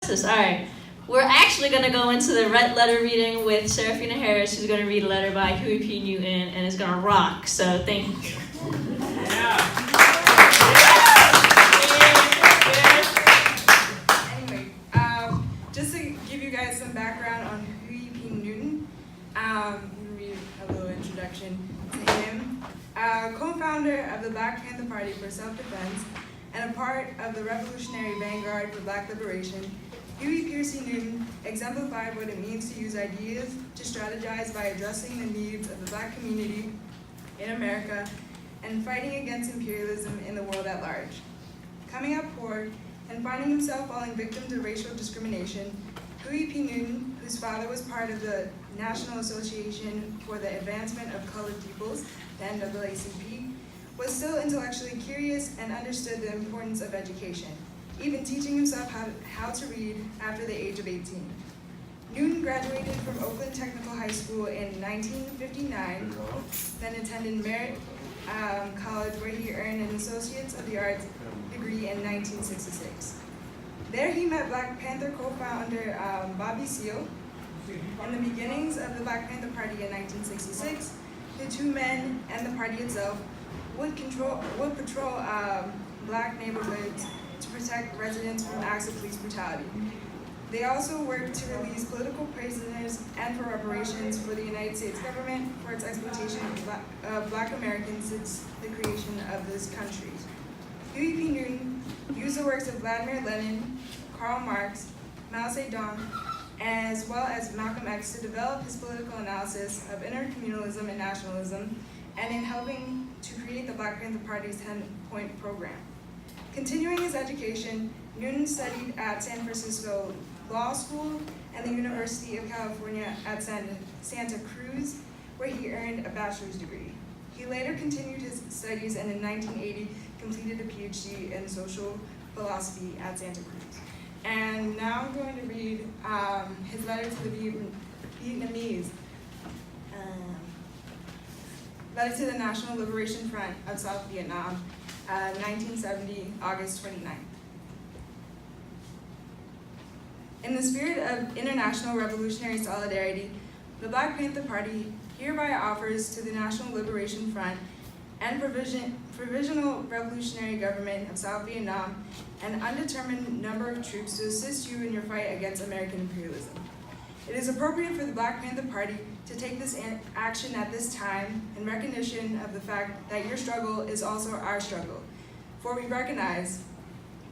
All right. We're actually going to go into the red letter reading with Serafina Harris, who's going to read a letter by Huey P. Newton, and it's going to rock. So thank you. Anyway, just to give you guys some background on Huey P. Newton, I'm going to read a little introduction to him. Co-founder of the Black Panther Party for Self-Defense and a part of the Revolutionary Vanguard for Black Liberation, Huey P. Newton exemplified what it means to use ideas to strategize by addressing the needs of the Black community in America and fighting against imperialism in the world at large. Coming up poor and finding himself falling victim to racial discrimination, Huey P. Newton, whose father was part of the National Association for the Advancement of Colored Peoples, the NAACP, was still intellectually curious and understood the importance of education, even teaching himself how to read after the age of 18. Newton graduated from Oakland Technical High School in 1959, then attended Merritt College, where he earned an Associates of the Arts degree in 1966. There he met Black Panther co-founder Bobby Seale. In the beginnings of the Black Panther Party in 1966, the two men and the party itself would patrol Black neighborhoods to protect residents from acts of police brutality. They also worked to release political prisoners and for reparations for the United States government for its exploitation of Black Americans since the creation of this country. Huey P. Newton used the works of Vladimir Lenin, Karl Marx, Mao Zedong, as well as Malcolm X to develop his political analysis of intercommunalism and nationalism, and in helping to create the Black Panther Party's 10-point program. Continuing his education, Newton studied at San Francisco Law School and the University of California at Santa Cruz, where he earned a bachelor's degree. He later continued his studies and in 1980 completed a PhD in social philosophy at Santa Cruz. And now I'm going to read his letter to the Vietnamese. Letter to the National Liberation Front of South Vietnam, 1970, August 29th. In the spirit of international revolutionary solidarity, the Black Panther Party hereby offers to the National Liberation Front and Provisional Revolutionary Government of South Vietnam an undetermined number of troops to assist you in your fight against American imperialism. It is appropriate for the Black Panther Party to take this action at this time in recognition of the fact that your struggle is also our struggle, for we recognize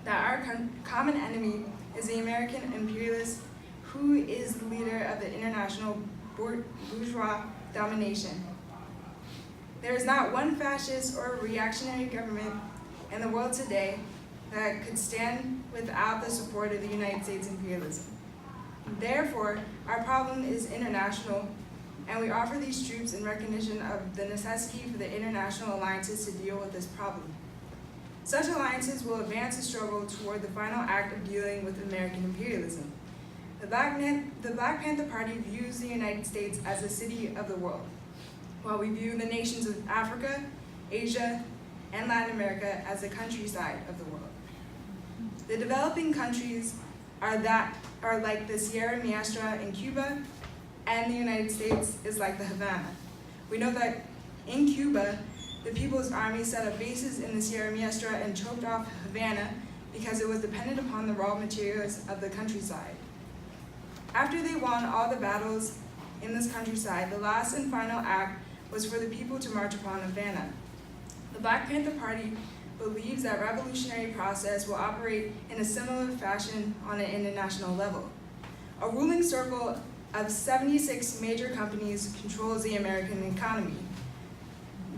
that our common enemy is the American imperialist, who is the leader of the international bourgeois domination. There is not one fascist or reactionary government in the world today that could stand without the support of the United States imperialism. Therefore, our problem is international, and we offer these troops in recognition of the necessity for the international alliances to deal with this problem. Such alliances will advance the struggle toward the final act of dealing with American imperialism. The Black Panther Party views the United States as the city of the world, while we view the nations of Africa, Asia, and Latin America as the countryside of the world. The developing countries are like the Sierra Maestra in Cuba, and the United States is like the Havana. We know that in Cuba, the People's Army set up bases in the Sierra Maestra and choked off Havana because it was dependent upon the raw materials of the countryside. After they won all the battles in this countryside, the last and final act was for the people to march upon Havana. The Black Panther Party believes that revolutionary process will operate in a similar fashion on an international level. A ruling circle of 76 major companies controls the American economy.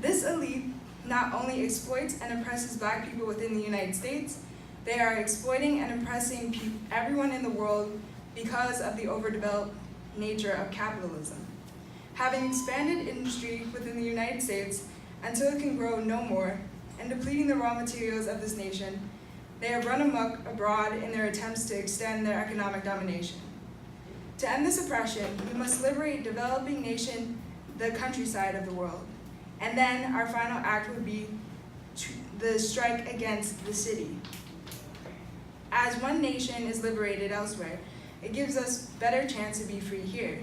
This elite not only exploits and oppresses Black people within the United States, they are exploiting and oppressing everyone in the world because of the overdeveloped nature of capitalism. Having expanded industry within the United States until it can grow no more, and depleting the raw materials of this nation, they have run amok abroad in their attempts to extend their economic domination. To end this oppression, we must liberate developing nation, the countryside of the world. And then our final act would be the strike against the city. as one nation is liberated elsewhere, it gives us better chance to be free here.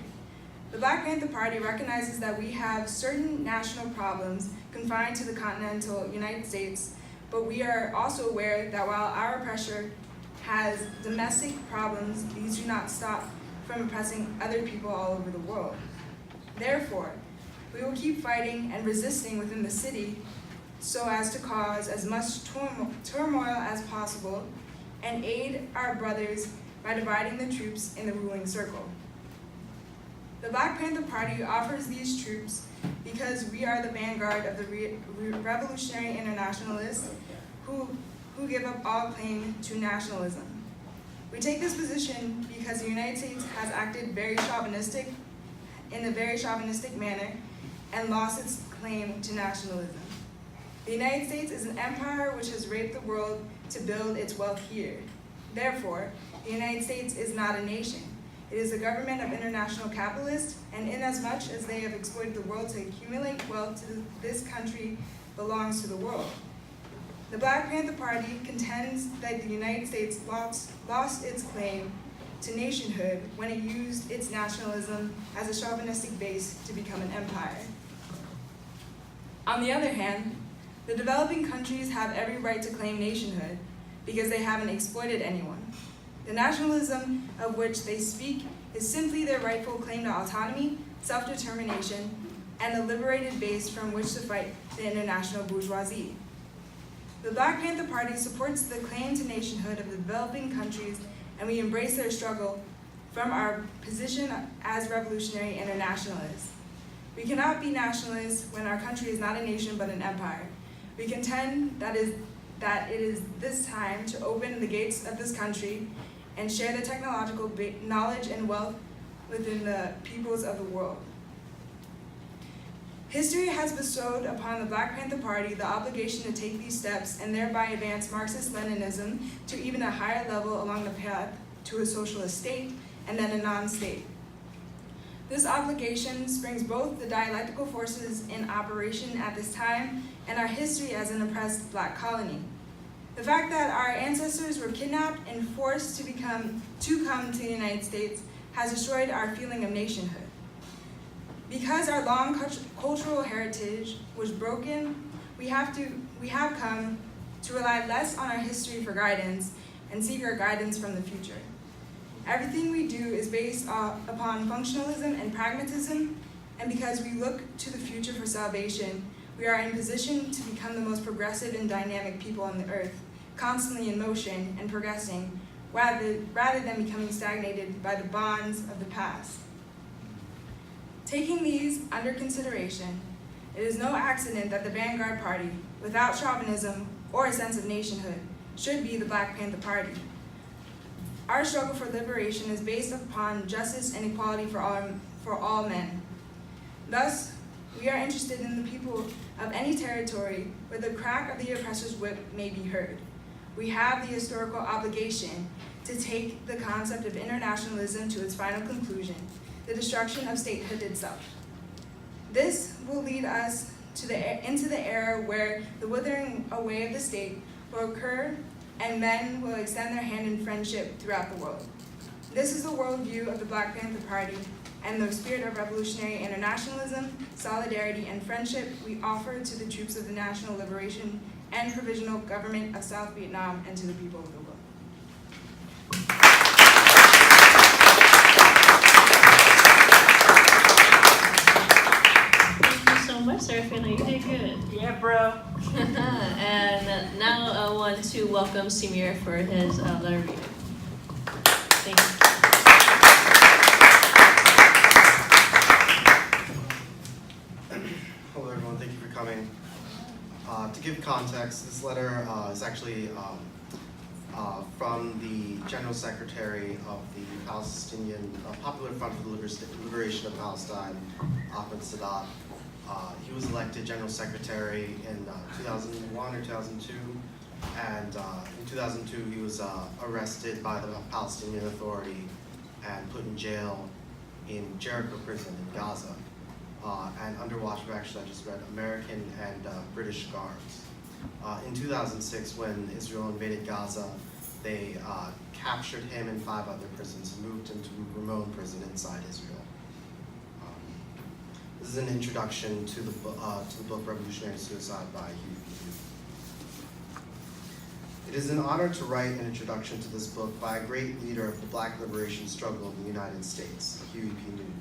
The Black Panther Party recognizes that we have certain national problems confined to the continental United States, but we are also aware that while our oppressor has domestic problems, these do not stop from oppressing other people all over the world. Therefore, we will keep fighting and resisting within the city so as to cause as much turmoil as possible and aid our brothers by dividing the troops in the ruling circle. The Black Panther Party offers these troops because we are the vanguard of the revolutionary internationalists who give up all claim to nationalism. We take this position because the United States has acted in a very chauvinistic manner and lost its claim to nationalism. The United States is an empire which has raped the world to build its wealth here. Therefore, the United States is not a nation. It is a government of international capitalists, and inasmuch as they have exploited the world to accumulate wealth, this country belongs to the world. The Black Panther Party contends that the United States lost its claim to nationhood when it used its nationalism as a chauvinistic base to become an empire. On the other hand, the developing countries have every right to claim nationhood because they haven't exploited anyone. The nationalism of which they speak is simply their rightful claim to autonomy, self-determination, and a liberated base from which to fight the international bourgeoisie. The Black Panther Party supports the claim to nationhood of the developing countries, and we embrace their struggle from our position as revolutionary internationalists. We cannot be nationalists when our country is not a nation but an empire. We contend that it is this time to open the gates of this country and share the technological knowledge and wealth within the peoples of the world. History has bestowed upon the Black Panther Party the obligation to take these steps and thereby advance Marxist-Leninism to even a higher level along the path to a socialist state and then a non-state. This obligation springs both the dialectical forces in operation at this time and our history as an oppressed Black colony. The fact that our ancestors were kidnapped and forced to come to the United States has destroyed our feeling of nationhood. Because our long cultural heritage was broken, we have come to rely less on our history for guidance and seek our guidance from the future. Everything we do is based upon functionalism and pragmatism, and because we look to the future for salvation, we are in position to become the most progressive and dynamic people on the earth, constantly in motion and progressing, rather than becoming stagnated by the bonds of the past. Taking these under consideration, it is no accident that the Vanguard Party, without chauvinism or a sense of nationhood, should be the Black Panther Party. Our struggle for liberation is based upon justice and equality for all men. Thus, we are interested in the people of any territory where the crack of the oppressor's whip may be heard. We have the historical obligation to take the concept of internationalism to its final conclusion, the destruction of statehood itself. This will lead us into the era where the withering away of the state will occur and men will extend their hand in friendship throughout the world. This is the worldview of the Black Panther Party and the spirit of revolutionary internationalism, solidarity, and friendship we offer to the troops of the National Liberation and Provisional Government of South Vietnam and to the people of the world. Thank you so much, Serafina. You did good. Yeah, bro. And now I want to welcome Samir for his letter reading. Thank you. Hello everyone, thank you for coming. To give context, this letter is actually from the General Secretary of the Palestinian Popular Front for the Liberation of Palestine, Ahmad. He was elected General Secretary in 2001 or 2002, and in 2002 he was arrested by the Palestinian Authority and put in jail in Jericho prison in Gaza. And under watch of, actually I just read, American and British guards. In 2006, when Israel invaded Gaza, They captured him in 5 other prisons and moved him to Ramon prison inside Israel. This is an introduction to the book Revolutionary Suicide by Huey. It is an honor to write an introduction to this book by a great leader of the Black liberation struggle in the United States, Huey P. Newton.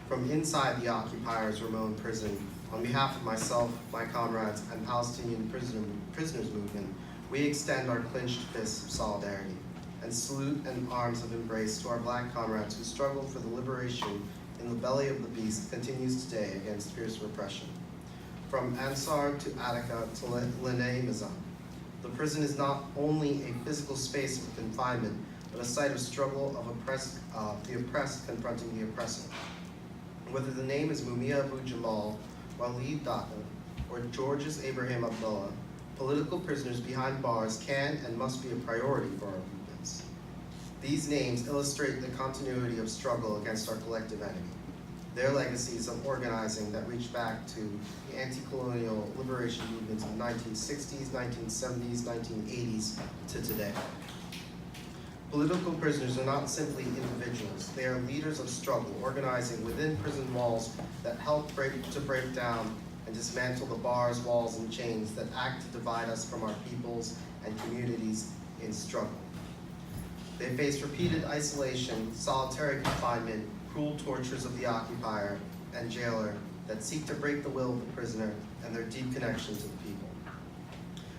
From inside the occupier's Ramon prison, on behalf of myself, my comrades, and Palestinian prisoners movement, we extend our clenched fists of solidarity and salute and arms of embrace to our Black comrades whose struggle for the liberation in the belly of the beast continues today against fierce repression. From Ansar to Attica to Lene Mizan, the prison is not only a physical space of confinement, but a site of struggle of the oppressed confronting the oppressor. Whether the name is Mumia Abu Jamal, Walid Daqa, or Georges Abraham Abdullah, political prisoners behind bars can and must be a priority for our movements. These names illustrate the continuity of struggle against our collective enemy, their legacies of organizing that reach back to the anti-colonial liberation movements of the 1960s, 1970s, 1980s to today. Political prisoners are not simply individuals. They are leaders of struggle, organizing within prison walls that help break down and dismantle the bars, walls, and chains that act to divide us from our peoples and communities in struggle. They face repeated isolation, solitary confinement, cruel tortures of the occupier and jailer that seek to break the will of the prisoner and their deep connection to the people.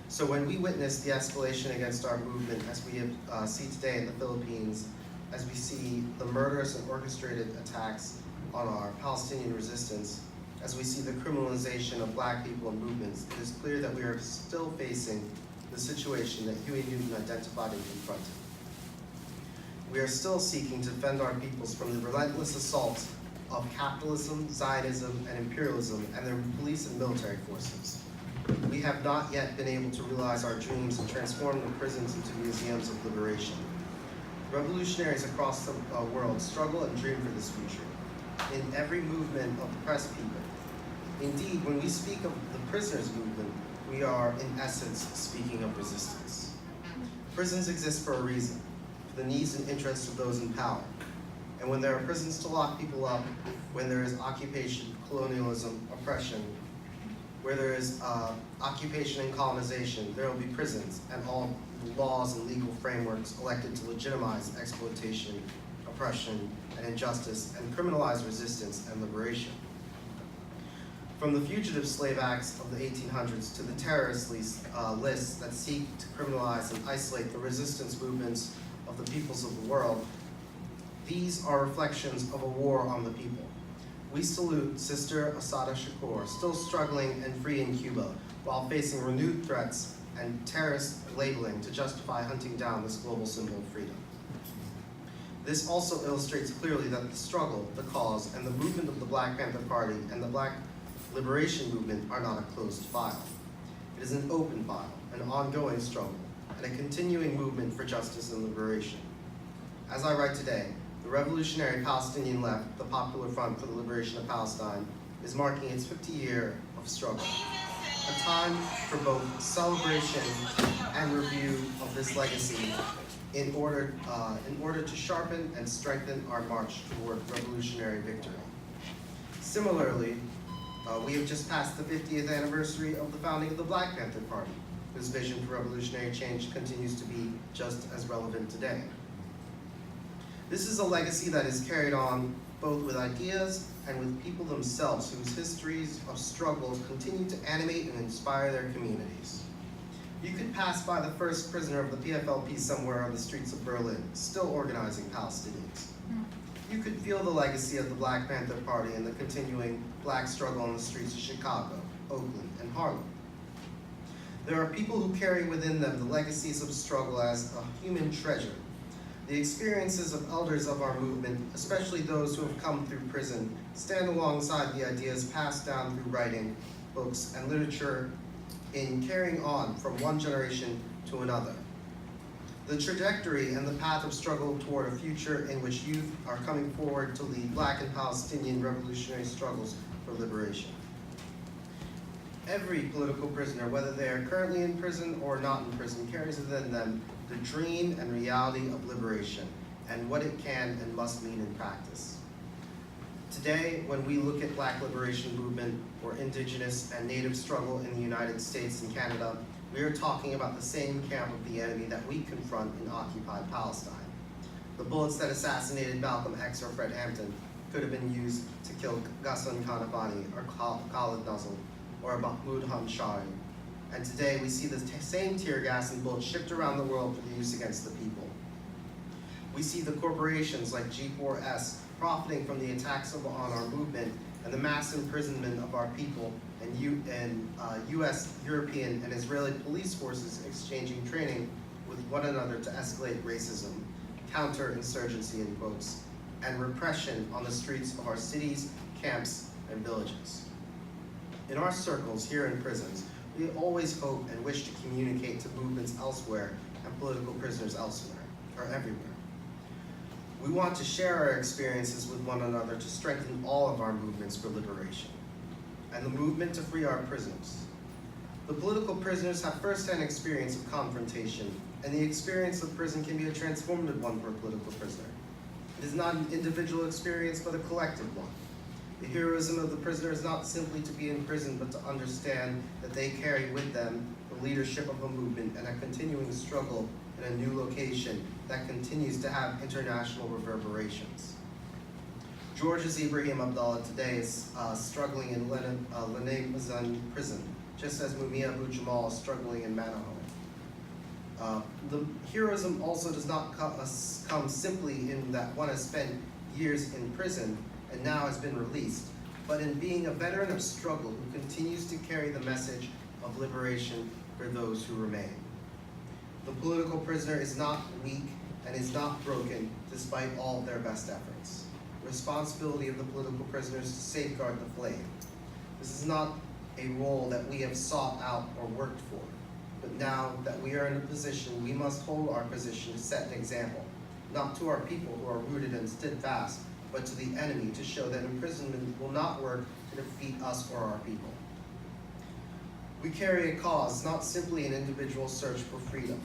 So when we witness the escalation against our movement, as we see today in the Philippines, as we see the murderous and orchestrated attacks on our Palestinian resistance, as we see the criminalization of Black people and movements, it is clear that we are still facing the situation that Huey Newton identified and confronted. We are still seeking to defend our peoples from the relentless assaults of capitalism, Zionism, and imperialism and their police and military forces. We have not yet been able to realize our dreams and transform the prisons into museums of liberation. Revolutionaries across the world struggle and dream for this future in every movement of oppressed people. Indeed, when we speak of the prisoners' movement, we are, in essence, speaking of resistance. Prisons exist for a reason, for the needs and interests of those in power. And when there are prisons to lock people up, when there is occupation, colonialism, oppression, where there is occupation and colonization, there will be prisons and all laws and legal frameworks elected to legitimize exploitation, oppression, and injustice, and criminalize resistance and liberation. From the Fugitive Slave Acts of the 1800s to the terrorist lists that seek to criminalize and isolate the resistance movements of the peoples of the world, these are reflections of a war on the people. We salute Sister Assata Shakur, still struggling and free in Cuba, while facing renewed threats and terrorist labeling to justify hunting down this global symbol of freedom. This also illustrates clearly that the struggle, the cause, and the movement of the Black Panther Party and the Black liberation movement are not a closed file. It is an open file, an ongoing struggle, and a continuing movement for justice and liberation. As I write today, the revolutionary Palestinian left, the Popular Front for the Liberation of Palestine, is marking its 50th year of struggle. A time for both celebration and review of this legacy in order to sharpen and strengthen our march toward revolutionary victory. Similarly, we have just passed the 50th anniversary of the founding of the Black Panther Party, whose vision for revolutionary change continues to be just as relevant today. This is a legacy that is carried on both with ideas and with people themselves whose histories of struggles continue to animate and inspire their communities. You could pass by the first prisoner of the PFLP somewhere on the streets of Berlin, still organizing Palestinians. You could feel the legacy of the Black Panther Party and the continuing Black struggle on the streets of Chicago, Oakland, and Harlem. There are people who carry within them the legacies of struggle as a human treasure. The experiences of elders of our movement, especially those who have come through prison, stand alongside the ideas passed down through writing, books, and literature in carrying on from one generation to another. The trajectory and the path of struggle toward a future in which youth are coming forward to lead Black and Palestinian revolutionary struggles for liberation. Every political prisoner, whether they are currently in prison or not in prison, carries within them the dream and reality of liberation and what it can and must mean in practice. Today, when we look at Black liberation movement or indigenous and native struggle in the United States and Canada, we are talking about the same camp of the enemy that we confront in occupied Palestine. The bullets that assassinated Malcolm X or Fred Hampton could have been used to kill Ghassan Kanafani or Khalid Nazal or Mahmoud Hamshari. And today we see the same tear gas and bullets shipped around the world for the use against the people. We see the corporations like G4S profiting from the attacks on our movement and the mass imprisonment of our people, and US, European, and Israeli police forces exchanging training with one another to escalate racism, counterinsurgency in quotes, and repression on the streets of our cities, camps, and villages. In our circles here in prisons, we always hope and wish to communicate to movements elsewhere and political prisoners elsewhere, or everywhere. We want to share our experiences with one another to strengthen all of our movements for liberation, and the movement to free our prisoners. The political prisoners have first-hand experience of confrontation, and the experience of prison can be a transformative one for a political prisoner. It is not an individual experience, but a collective one. The heroism of the prisoner is not simply to be in prison, but to understand that they carry with them the leadership of a movement and a continuing struggle in a new location that continues to have international reverberations. Georgia's Ibrahim Abdallah today is struggling in Lenay prison, just as Mumia Abu Jamal is struggling in Manahoe. The heroism also does not come simply in that one has spent years in prison and now has been released, but in being a veteran of struggle who continues to carry the message of liberation for those who remain. The political prisoner is not weak and is not broken despite all of their best efforts. Responsibility of the political prisoners to safeguard the flame. This is not a role that we have sought out or worked for, but now that we are in a position, we must hold our position to set an example, not to our people who are rooted and steadfast, but to the enemy to show that imprisonment will not work to defeat us or our people. We carry a cause, not simply an individual search for freedom.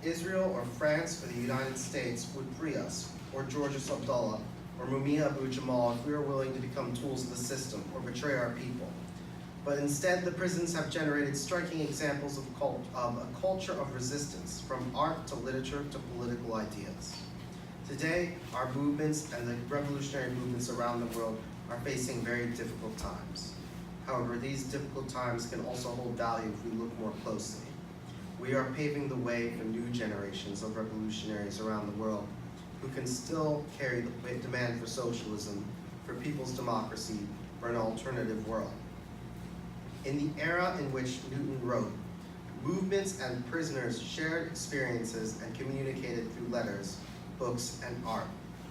Israel or France or the United States would free us, or Georges Abdallah, or Mumia Abu Jamal if we were willing to become tools of the system or betray our people. But instead, the prisons have generated striking examples of a culture of resistance, from art to literature to political ideas. Today, our movements and the revolutionary movements around the world are facing very difficult times. However, these difficult times can also hold value if we look more closely. We are paving the way for new generations of revolutionaries around the world who can still carry the demand for socialism, for people's democracy, for an alternative world. In the era in which Newton wrote, movements and prisoners shared experiences and communicated through letters, books, and art,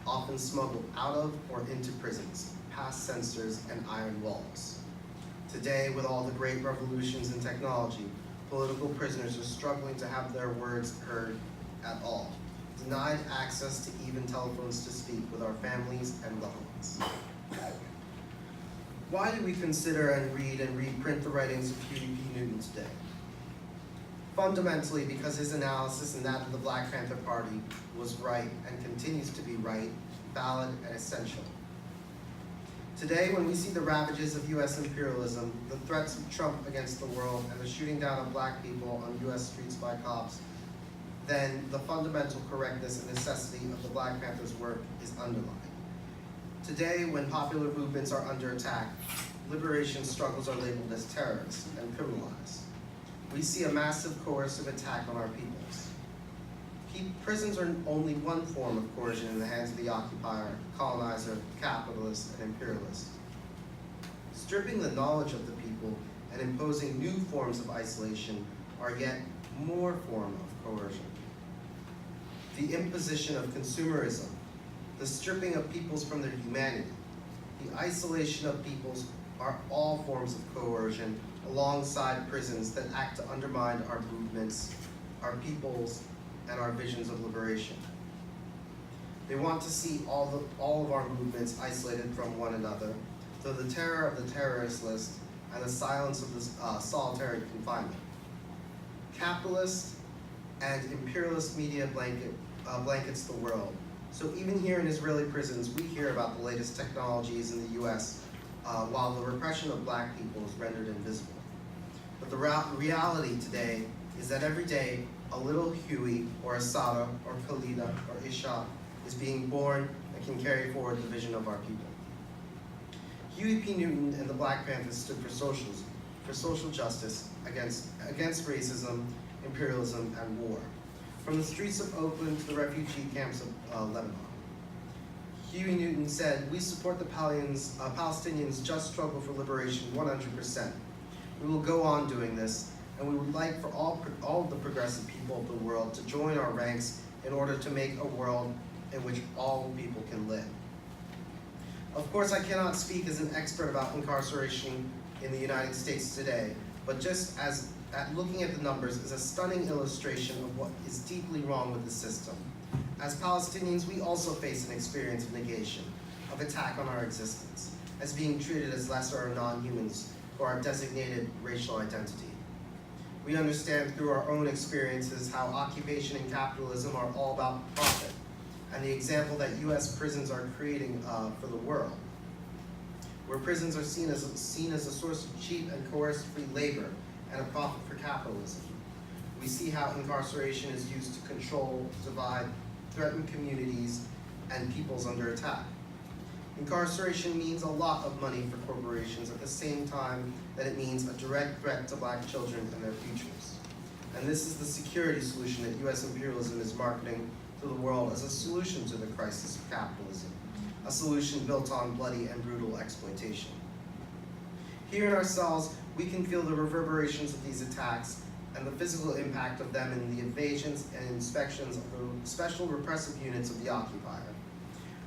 often smuggled out of or into prisons, past censors and iron walls. Today, with all the great revolutions in technology, political prisoners are struggling to have their words heard at all, denied access to even telephones to speak with our families and loved ones. Why do we consider and reprint the writings of Huey P. Newton today? Fundamentally, because his analysis and that of the Black Panther Party was right and continues to be right, valid, and essential. Today, when we see the ravages of US imperialism, the threats of Trump against the world, and the shooting down of Black people on US streets by cops, then the fundamental correctness and necessity of the Black Panthers' work is underlined. Today, when popular movements are under attack, liberation struggles are labeled as terrorist and criminalized. We see a massive coercive attack on our peoples. Prisons are only one form of coercion in the hands of the occupier, colonizer, capitalist, and imperialist. Stripping the knowledge of the people and imposing new forms of isolation are yet more form of coercion. The imposition of consumerism, the stripping of peoples from their humanity, the isolation of peoples are all forms of coercion alongside prisons that act to undermine our movements, our peoples, and our visions of liberation. They want to see all of our movements isolated from one another, though the terror of the terrorist list and the silence of this solitary confinement. Capitalist and imperialist media blankets the world. So even here in Israeli prisons, we hear about the latest technologies in the US, while the repression of black people is rendered invisible. But the reality today is that every day, a little Huey, or a Sada, or Khalida, or Isha is being born and can carry forward the vision of our people. Huey P. Newton and the Black Panthers stood for socialism, for social justice, against racism, imperialism, and war. From the streets of Oakland to the refugee camps of Lebanon. Huey Newton said, "We support the Palestinians' just struggle for liberation 100%. We will go on doing this, and we would like for all of the progressive people of the world to join our ranks in order to make a world in which all people can live." Of course, I cannot speak as an expert about incarceration in the United States today, but just as looking at the numbers is a stunning illustration of what is deeply wrong with the system. As Palestinians, we also face an experience of negation, of attack on our existence, as being treated as lesser or non-humans for our designated racial identity. We understand through our own experiences how occupation and capitalism are all about profit, and the example that US prisons are creating for the world, where prisons are seen as a source of cheap and coerced free labor and a profit for capitalism. We see how incarceration is used to control, divide, threaten communities and peoples under attack. Incarceration means a lot of money for corporations at the same time that it means a direct threat to black children and their futures. And this is the security solution that US imperialism is marketing to the world as a solution to the crisis of capitalism, a solution built on bloody and brutal exploitation. Here in our cells, we can feel the reverberations of these attacks and the physical impact of them in the invasions and inspections of the special repressive units of the occupier.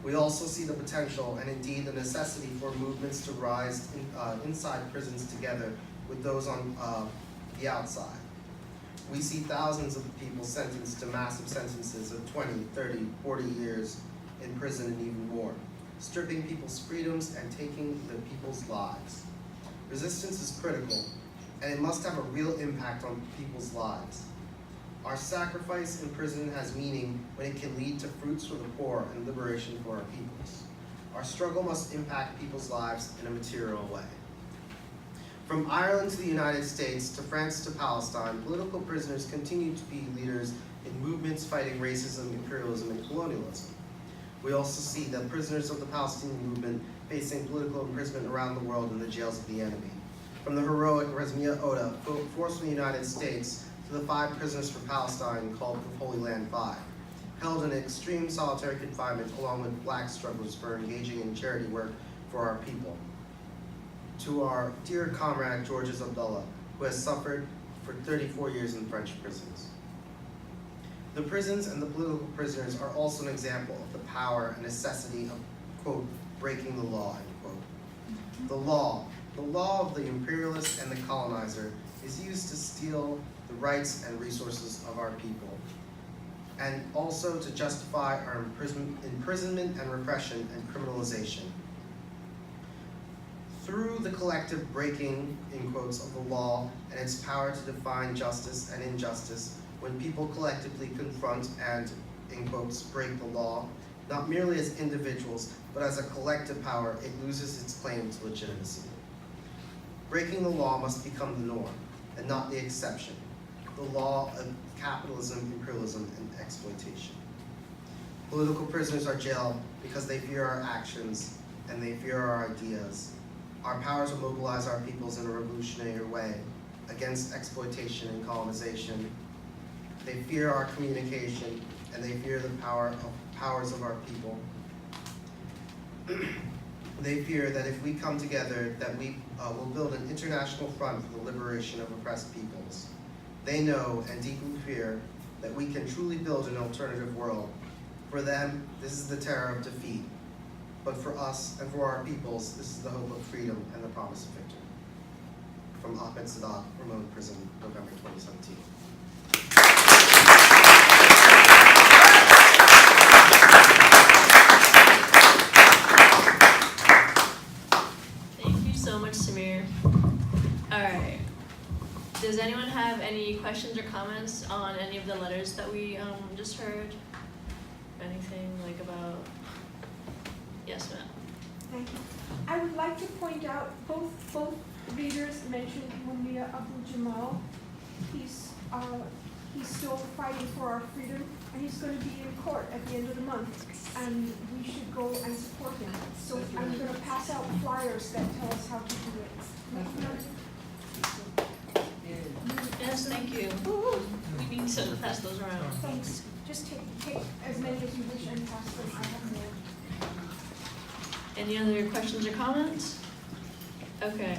We also see the potential and indeed the necessity for movements to rise inside prisons together with those on the outside. We see thousands of people sentenced to massive sentences of 20, 30, 40 years in prison and even more, stripping people's freedoms and taking the people's lives. Resistance is critical, and it must have a real impact on people's lives. Our sacrifice in prison has meaning when it can lead to fruits for the poor and liberation for our peoples. Our struggle must impact people's lives in a material way. From Ireland to the United States, to France to Palestine, political prisoners continue to be leaders in movements fighting racism, imperialism, and colonialism. We also see that prisoners of the Palestinian movement facing political imprisonment around the world in the jails of the enemy. From the heroic Ahmad Abuawdeh, forced from the United States, to the 5 prisoners from Palestine called the Holy Land 5, held in extreme solitary confinement along with black strugglers for engaging in charity work for our people. To our dear comrade Georges Abdullah, who has suffered for 34 years in French prisons. The prisons and the political prisoners are also an example of the power and necessity of, quote, breaking the law, end quote. The law of the imperialist and the colonizer is used to steal the rights and resources of our people, and also to justify our imprisonment and repression and criminalization. Through the collective breaking, in quotes, of the law and its power to define justice and injustice, when people collectively confront and, in quotes, break the law, not merely as individuals, but as a collective power, it loses its claim to legitimacy. Breaking the law must become the norm, and not the exception. The law of capitalism, imperialism, and exploitation. Political prisoners are jailed because they fear our actions and they fear our ideas. Our power to mobilize our peoples in a revolutionary way against exploitation and colonization. They fear our communication and they fear the powers of our people. They fear that if we come together, that we will build an international front for the liberation of oppressed peoples. They know and deeply fear that we can truly build an alternative world. For them, this is the terror of defeat. But for us and for our peoples, this is the hope of freedom and the promise of victory. From Ahmad Sadat, Remote Prison, November 2017. Thank you so much, Samir. anyone have any questions or comments on any of the letters that we just heard? Anything like about? Yes, ma'am. Thank you. I would like to point out both readers mentioned Mumia Abu-Jamal. He's still fighting for our freedom, and he's going to be in court at the end of the month, and we should go and support him. So I'm going to pass out flyers that tell us how to do it. Yes, thank you. We need to pass those around. Thanks. Just take as many as you wish and pass them. I have more. Any other questions or comments? Okay.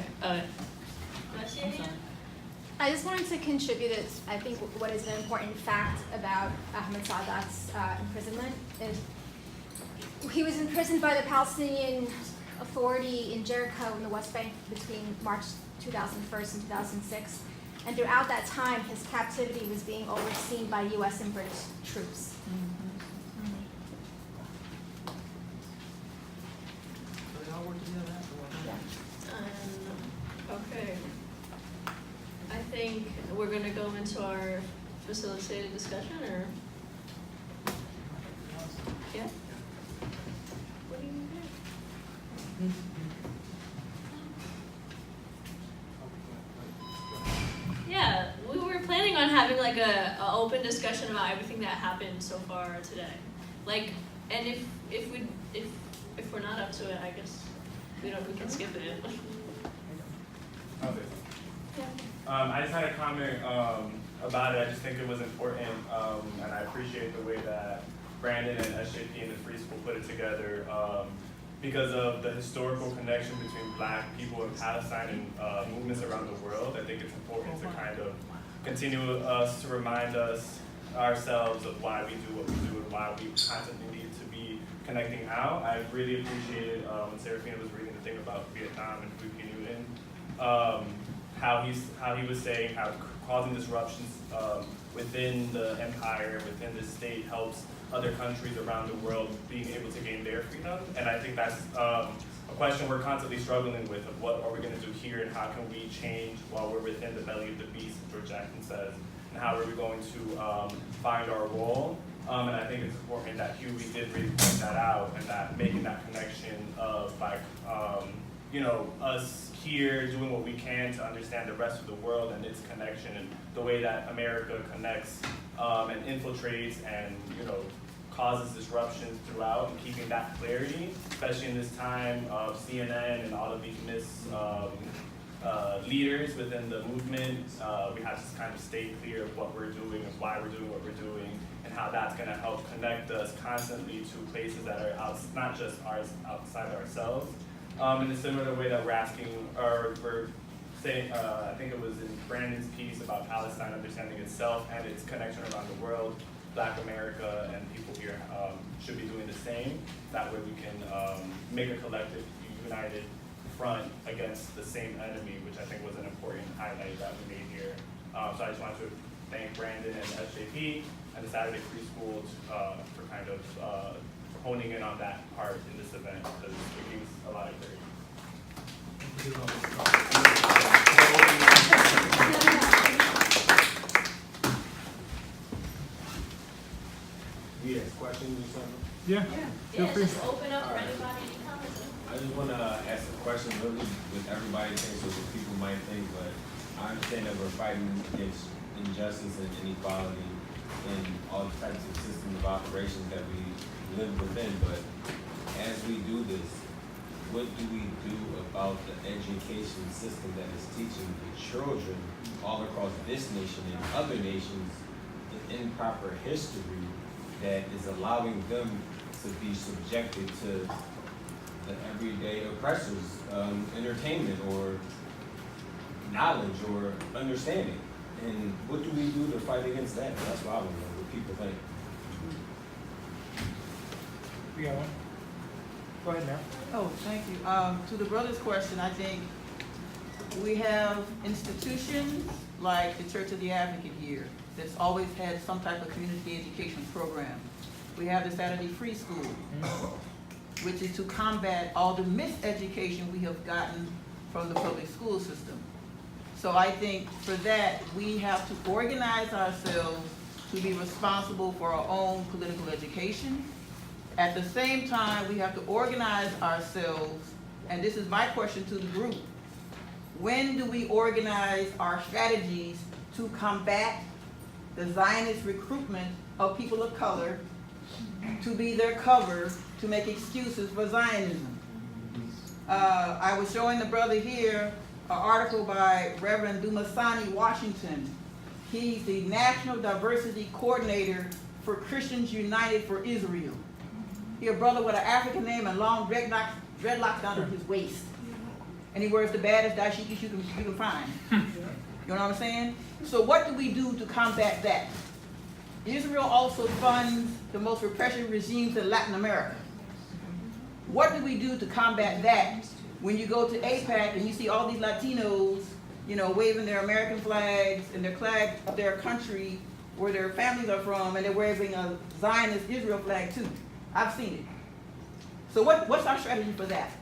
I just wanted to contribute, I think what is an important fact about Ahmad Sadat's imprisonment is he was imprisoned by the Palestinian Authority in Jericho in the West Bank between March 2001 and 2006. And throughout that time, his captivity was being overseen by U.S. and British troops. Okay. I think we're going to go into our facilitated discussion, or? Yeah? What do you think? Yeah, we were planning on having like a open discussion about everything that happened so far today. Like, and if we're not up to it, I guess we can skip it. Okay. I just had a comment about it. I just think it was important, and I appreciate the way that Brandon and SJP and the Free School put it together because of the historical connection between Black people in Palestine and movements around the world. I think it's important to kind of continue to remind ourselves of why we do what we do and why we constantly need to be connecting out. I really appreciated when Serafina was reading the thing about Vietnam and Huey how he was saying how causing disruptions within the empire, within the state, helps other countries around the world being able to gain their freedom. And I think that's a question we're constantly struggling with, of what are we going to do here and how can we change while we're within the belly of the beast, as George Jackson says, and how are we going to find our role. And I think it's important that Huey did really point that out, and that making that connection of like, us here doing what we can to understand the rest of the world and its connection and the way that America connects and infiltrates and causes disruptions throughout, and keeping that clarity, especially in this time of CNN and all of these leaders within the movement. We have to kind of stay clear of what we're doing and why we're doing what we're doing, and how that's going to help connect us constantly to places that are not just outside ourselves. In a similar way that we're asking, or we're saying, I think it was in Brandon's piece about Palestine understanding itself and its connection around the world, Black America and people here should be doing the same. That way we can make a collective, united front against the same enemy, which I think was an important highlight that we made here. So I just wanted to thank Brandon and SJP and the Saturday Free School for kind of honing in on that part in this event, because it gives a lot of clarity. Yes, questions or something? Yeah. Yeah, just open up for anybody, any comments. I just want to ask a question really with everybody thinks or what people might think, but I understand that we're fighting against injustice and inequality in all the types of systems of operations that we live within, but as we do this, what do we do about the education system that is teaching the children all across this nation and other nations the improper history that is allowing them to be subjected to the everyday oppressors' entertainment or knowledge or understanding? And what do we do to fight against that? That's what I want to know, what people think. We got one. Go ahead now. Oh, thank you. To the brother's question, I think we have institutions like the Church of the Advocate here that's always had some type of community education program. We have the Saturday Free School, which is to combat all the miseducation we have gotten from the public school system. So I think for that, we have to organize ourselves to be responsible for our own political education. At the same time, we have to organize ourselves, and this is my question to the group. When do we organize our strategies to combat the Zionist recruitment of people of color to be their cover to make excuses for Zionism? I was showing the brother here an article by Reverend Dumasani Washington. He's the National Diversity Coordinator for Christians United for Israel. He's a brother with an African name and long dreadlocks down to his waist. And he wears the baddest dashikis you can find. You know what I'm saying? So what do we do to combat that? Israel also funds the most repressive regimes in Latin America. What do we do to combat that when you go to APAC and you see all these Latinos, you know, waving their American flags and their flag of their country where their families are from, and they're waving a Zionist Israel flag too? I've seen it. So what's our strategy for that?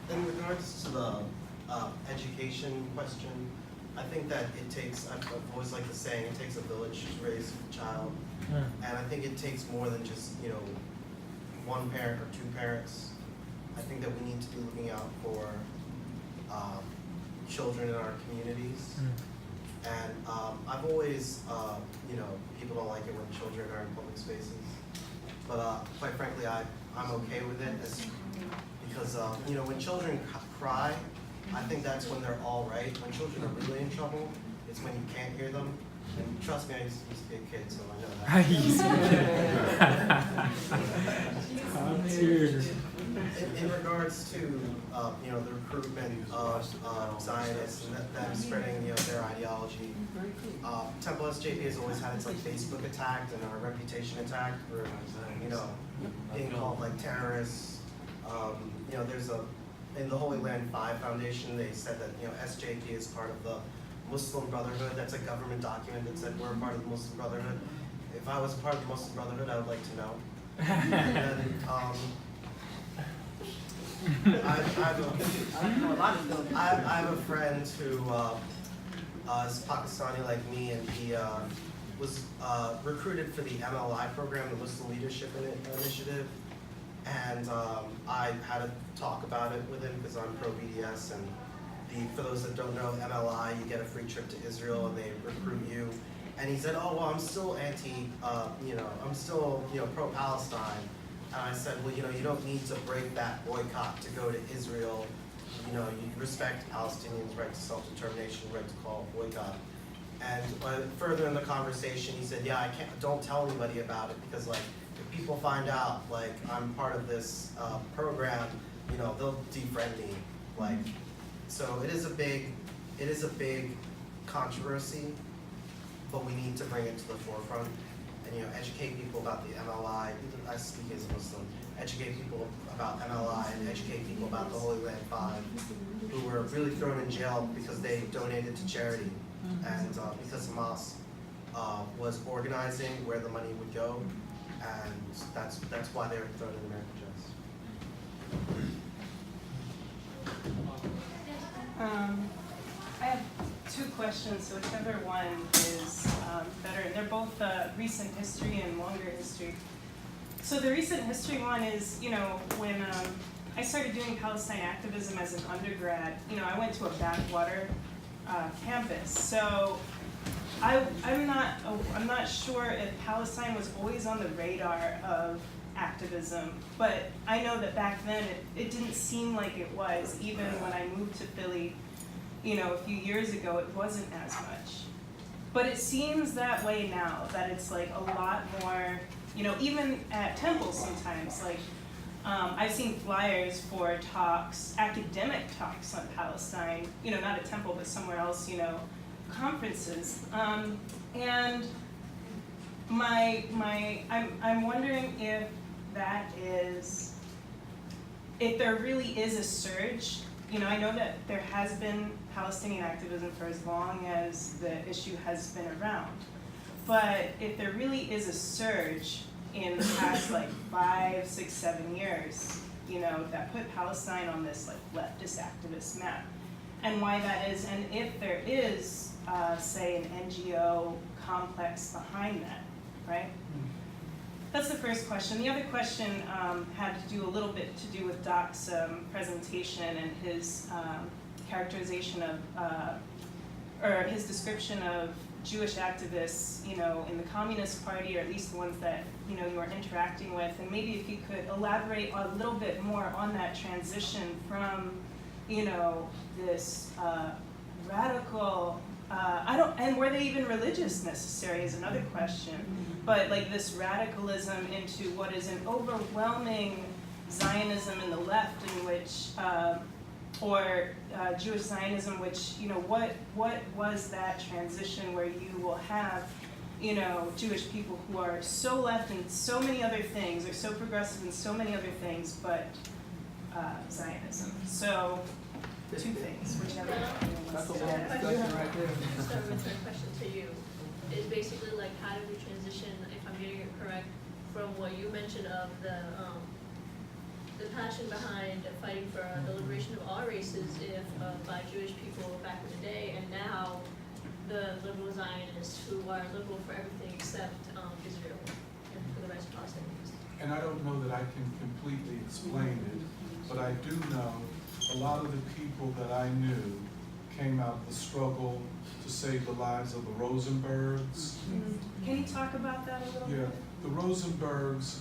In regards to the education question, I think that it takes, I've always liked the saying, it takes a village to raise a child. And I think it takes more than just, you know, one parent or two parents. I think that we need to be looking out for children in our communities. And I've always, you know, people don't like it when children are in public spaces. But quite frankly, I'm okay with it because, you know, when children cry, I think that's when they're all right. When children are really in trouble, it's when you can't hear them. And trust me, I used to be a kid, so I know that. In regards to you know, the recruitment of Zionists and them spreading, you know, their ideology, Temple SJP has always had its like Facebook attacked and our reputation attacked for, you know, being called like terrorists. You know, there's in the Holy Land 5 Foundation, they said that, you know, SJP is part of the Muslim Brotherhood. That's a government document that said we're part of the Muslim Brotherhood. If I was part of the Muslim Brotherhood, I would like to know. And then, I have a friend who is Pakistani like me, and he was recruited for the MLI program, the Muslim Leadership Initiative. And I had to talk about it with him because I'm pro-BDS, and for those that don't know, MLI, you get a free trip to Israel and they recruit you. And he said, oh, well, I'm still you know, I'm still, you know, pro-Palestine. And I said, well, you know, you don't need to break that boycott to go to Israel. You know, you respect Palestinians' right to self-determination, right to call a boycott. And further in the conversation, he said, yeah, don't tell anybody about it because, like, if people find out, like, I'm part of this program, you know, they'll defriend me. Like, so it is a big controversy, but we need to bring it to the forefront and, you know, educate people about the MLI. I speak as a Muslim. Educate people about MLI and educate people about the Holy Land 5, who were really thrown in jail because they donated to charity, and because Hamas was organizing where the money would go, and that's why they were thrown in American jails. I have two questions, so whichever one is better. And they're both recent history and longer history. So the recent history one is, you know, when I started doing Palestine activism as an undergrad, you know, I went to a backwater campus. So I'm not sure if Palestine was always on the radar of activism, but I know that back then it didn't seem like it was. Even when I moved to Philly, you know, a few years ago, it wasn't as much. But it seems that way now, that it's like a lot more, you know, even at temples sometimes, like I've seen flyers for talks, academic talks on Palestine, you know, not at temple, but somewhere else, you know, conferences. And I'm wondering if that is, if there really is a surge. You know, I know that there has been Palestinian activism for as long as the issue has been around. But if there really is a surge in the past like 5, 6, 7 years, that put Palestine on this like leftist activist map, and why that is, and if there is, say, an NGO complex behind that, right? That's the first question. The other question had to do a little bit to do with Doc's presentation and his characterization of, or his description of Jewish activists, in the Communist Party, or at least the ones that, you were interacting with, and maybe if you could elaborate a little bit more on that transition from, this radical, and were they even religious necessary is another question, but like this radicalism into what is an overwhelming Zionism in the left, in which, or Jewish Zionism, which, what was that transition where you will have, Jewish people who are so left in so many other things, or so progressive in so many other things, but Zionism. So, two things, whichever one wants to That's a long add. discussion right there. Start with the question to you. Is basically like, how did we transition, if I'm getting it correct, from what you mentioned of the passion behind fighting for the liberation of all races, by Jewish people back in the day, and now the liberal Zionists who are liberal for everything except Israel and for the rest of Palestinians. And I don't know that I can completely explain it, but I do know a lot of the people that I knew came out of the struggle to save the lives of the Rosenbergs. Can you talk about that a little bit? Yeah, the Rosenbergs,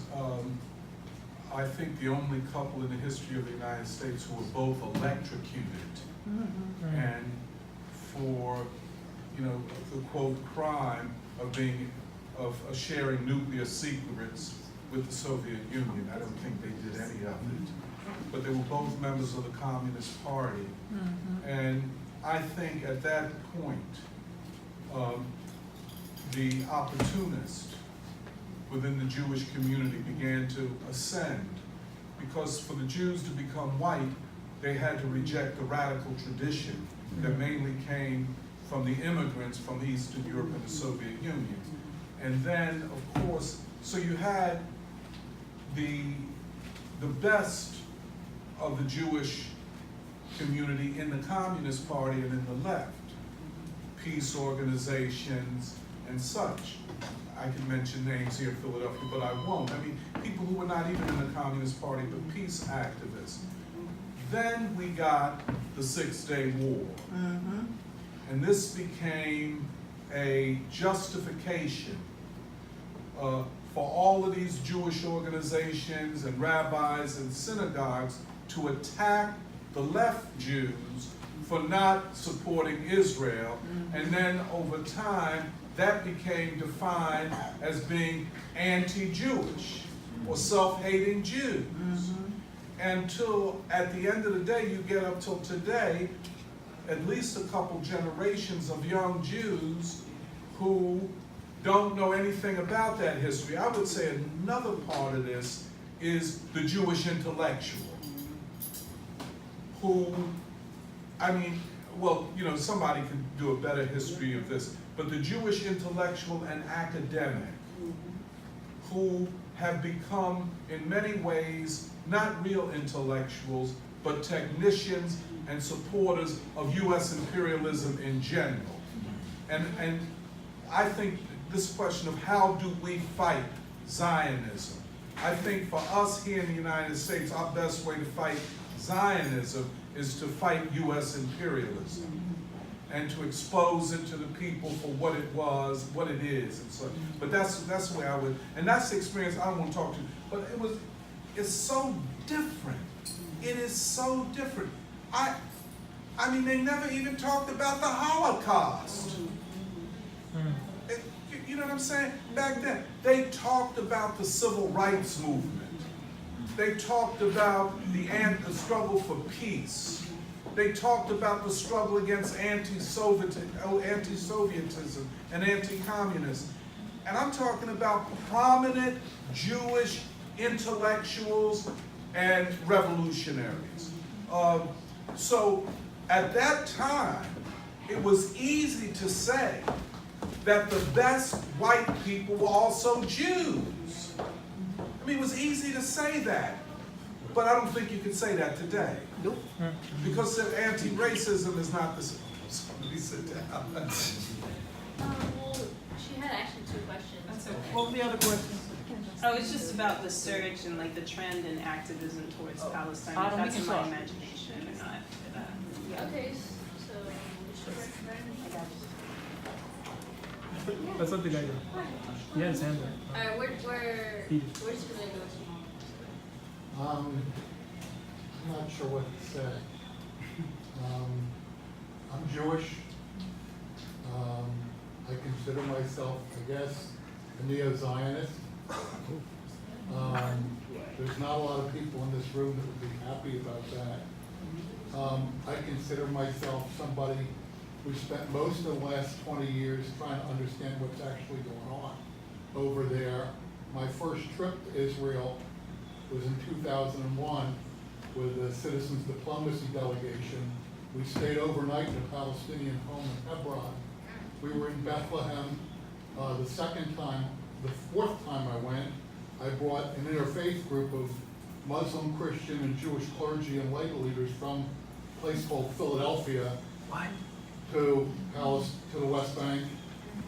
I think the only couple in the history of the United States who were both electrocuted. And for, the quote, crime of sharing nuclear secrets with the Soviet Union. I don't think they did any of it. But they were both members of the Communist Party. And I think at that point, the opportunist within the Jewish community began to ascend, because for the Jews to become white, they had to reject the radical tradition that mainly came from the immigrants from Eastern Europe and the Soviet Union. And then, of course, so you had the best of the Jewish community in the Communist Party and in the left, peace organizations and such. I could mention names here in Philadelphia, but I won't. I mean, people who were not even in the Communist Party, but peace activists. Then we got the 6-Day War. And this became a justification for all of these Jewish organizations and rabbis and synagogues to attack the left Jews for not supporting Israel. And then over time, that became defined as being anti-Jewish or self-hating Jews. Until at the end of the day, you get up till today, at least a couple generations of young Jews who don't know anything about that history. I would say another part of this is the Jewish intellectual, who, I mean, well, somebody can do a better history of this, but the Jewish intellectual and academic who have become, in many ways, not real intellectuals, but technicians and supporters of U.S. imperialism in general. And I think this question of how do we fight Zionism, I think for us here in the United States, our best way to fight Zionism is to fight U.S. imperialism and to expose it to the people for what it was, what it is, and so. But that's the way I would, and that's the experience I want to talk to. But it's so different. It is so different. I mean, they never even talked about the Holocaust. You know what I'm saying? Back then, they talked about the civil rights movement. They talked about the struggle for peace. They talked about the struggle against anti-Sovietism and anti-communism. And I'm talking about prominent Jewish intellectuals and revolutionaries. So at that time, it was easy to say that the best white people were also Jews. I mean, it was easy to say that. But I don't think you could say that today. Nope. Because anti-racism is not the, let me sit down. Well, she had actually two questions. That's okay. What was the other question? Oh, it's just about the surge and like the trend in activism towards Palestine, I if don't that's think in my so. imagination or not. Okay, so sure. That's something I do. He had his hand there. Alright, where's He- where's gonna go to? I'm not sure what to say. I'm Jewish. I consider myself, I guess, a neo-Zionist. There's not a lot of people in this room that would be happy about that. I consider myself somebody who spent most of the last 20 years trying to understand what's actually going on over there. My first trip to Israel was in 2001 with a citizens diplomacy delegation. We stayed overnight in a Palestinian home in Hebron. We were in Bethlehem. The fourth time I went, I brought an interfaith group of Muslim, Christian, and Jewish clergy and lay leaders from a place called Philadelphia to the West Bank,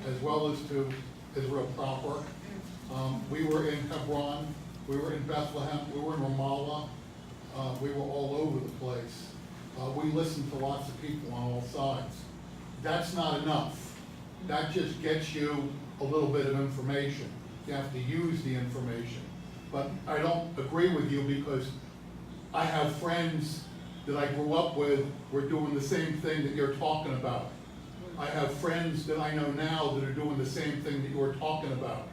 as well as to Israel proper. We were in Hebron, we were in Bethlehem, we were in Ramallah, we were all over the place. We listened to lots of people on all sides. That's not enough. That just gets you a little bit of information. You have to use the information. But I don't agree with you because I have friends that I grew up with who are doing the same thing that you're talking about. I have friends that I know now that are doing the same thing that you're talking about.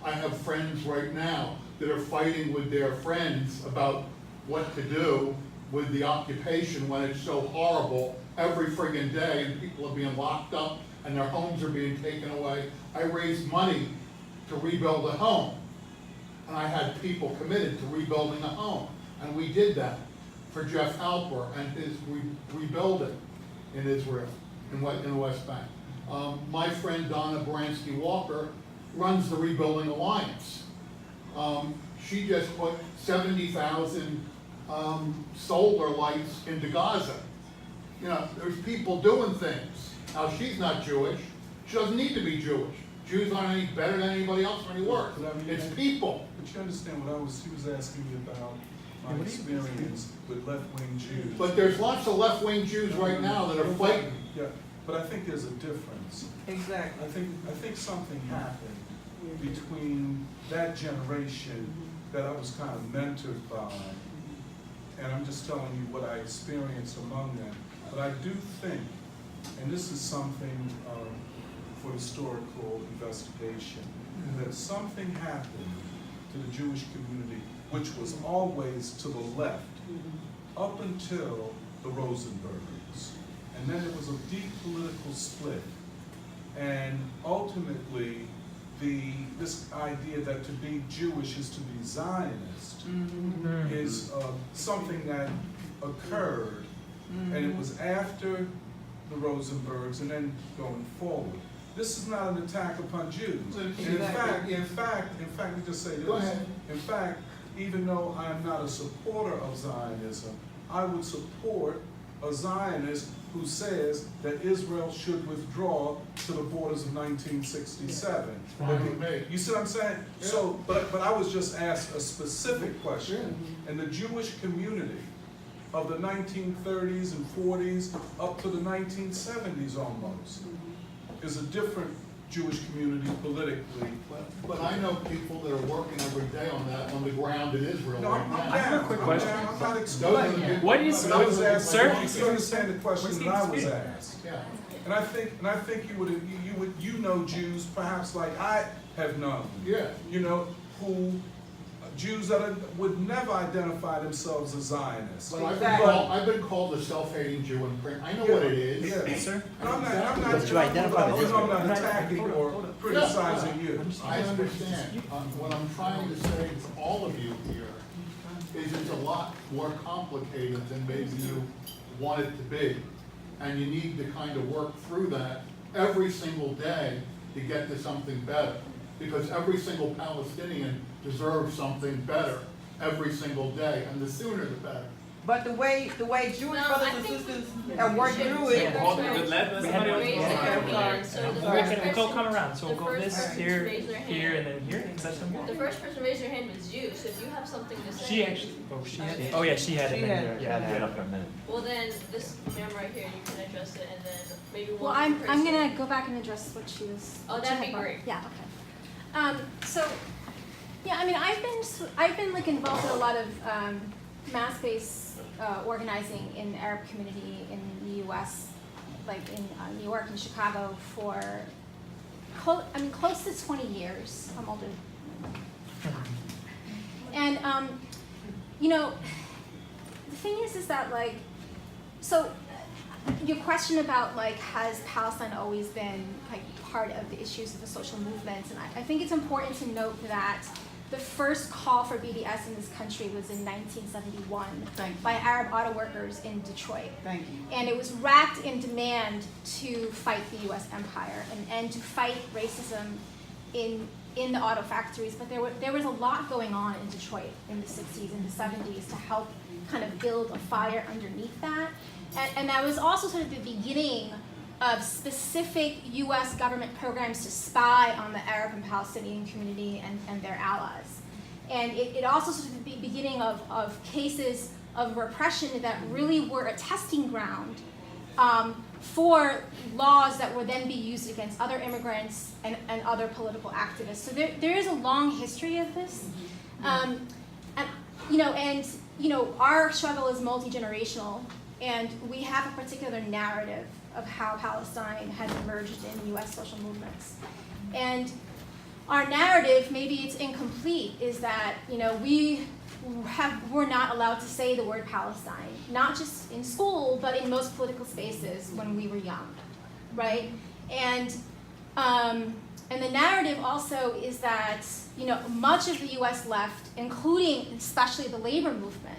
I have friends right now that are fighting with their friends about what to do with the occupation when it's so horrible every friggin' day and people are being locked up and their homes are being taken away. I raised money to rebuild a home. And I had people committed to rebuilding a home. And we did that for Jeff Halper and his rebuilding in Israel, in the West Bank. My friend Donna Baranski Walker runs the Rebuilding Alliance. She just put 70,000 solar lights into Gaza. You know, there's people doing things. Now, she's not Jewish. She doesn't need to be Jewish. Jews aren't any better than anybody else or any worse. But I mean, It's people. But you understand what he was asking me about my experience with left-wing Jews. But there's lots of left-wing Jews right now that are fighting. Yeah, but I think there's a difference. Exactly. I think something happened between that generation that I was kind of mentored by, and I'm just telling you what I experienced among them. But I do think, and this is something for historical investigation, that something happened to the Jewish community, which was always to the left, up until the Rosenbergs. And then there was a deep political split. And ultimately, this idea that to be Jewish is to be Zionist is something that occurred, and it was after the Rosenbergs and then going forward. This is not an attack upon Jews. And in fact, let me just say this. Go ahead. In fact, even though I'm not a supporter of Zionism, I would support a Zionist who says that Israel should withdraw to the borders of 1967. Fine with me. You see what I'm saying? Yeah. So, but I was just asked a specific question, and the Jewish community of the 1930s and 40s up to the 1970s almost is a different Jewish community politically. But I know people that are working every day on that on the ground in Israel No, right I'm now. down. I have a quick I'm question. down. I'm not Those are the excluding. people- What is- But I was asked, Sir? you understand the question that I was asked. Yeah. And I think you know Jews perhaps like I have known. Yeah. You know, who Jews that would never identify themselves as Zionists. But Exactly. I've been called a self-hating Jew in print. I know what it is. Yeah. Sir? And I'm not But you identify I'm as not attacking or criticizing you. I understand. What I'm trying to say to all of you here is it's a lot more complicated than maybe you want it to be. And you need to kind of work through that every single day to get to something better. Because every single Palestinian deserves something better. every single day, and the sooner the better. But the way Jewish No, brothers I and think sisters we have worked should through say it. first Hold on, raise- let somebody else raise go. their Okay. hand. So the We'll first go person- come around. So we'll the go first this person to here, raise their hand. here, and then here. Is that some? The first person to raise their hand was you, so if you have something to say. She actually. Oh, she had. Oh yeah, she had She it. had Then, it. yeah. Well then, this ma'am right here, you can address it, and then maybe one Well, I'm person. gonna go back and address what she was. Oh, what she that'd had be brought. great. Yeah, okay. So, yeah, I mean, I've been like involved in a lot of mass-based organizing in the Arab community in the U.S., like in New York and Chicago for, close to 20 years. I'm older. And you know, the thing is that like, so your question about like, has Palestine always been like part of the issues of the social movements? And I think it's important to note that the first call for BDS in this country was in 1971 by Arab auto workers in Detroit. Thank you. And it was wrapped in demand to fight the US empire and to fight racism in the auto factories. But there was a lot going on in Detroit in the 60s and the 70s to help kind of build a fire underneath that. And that was also sort of the beginning of specific US government programs to spy on the Arab and Palestinian community and their allies. And it also sort of the beginning of cases of repression that really were a testing ground for laws that would then be used against other immigrants and other political activists. So there is a long history of this. And our struggle is multi-generational, and we have a particular narrative of how Palestine has emerged in US social movements. And our narrative, maybe it's incomplete, is that we're not allowed to say the word Palestine, not just in school, but in most political spaces when we were young, right? And the narrative also is that much of the US left, including especially the labor movement,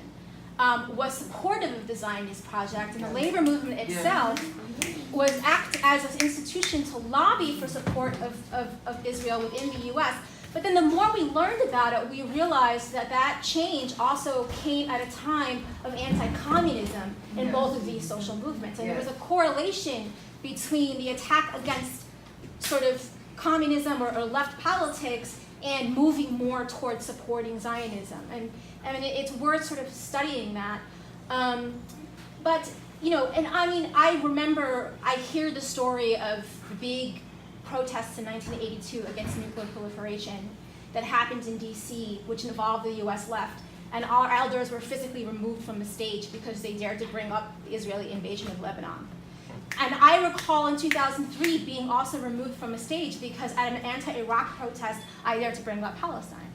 was supportive of the Zionist project, and the labor movement itself was act as an institution to lobby for support of Israel within the US. But then the more we learned about it, we realized that change also came at a time of anti-communism in both of these social movements. And there was a correlation between the attack against sort of communism or left politics and moving more towards supporting Zionism. And I mean, it's worth sort of studying that. I remember, I hear the story of the big protests in 1982 against nuclear proliferation that happened in DC, which involved the US left. And our elders were physically removed from the stage because they dared to bring up the Israeli invasion of Lebanon. And I recall in 2003 being also removed from a stage because at an anti-Iraq protest, I dared to bring up Palestine.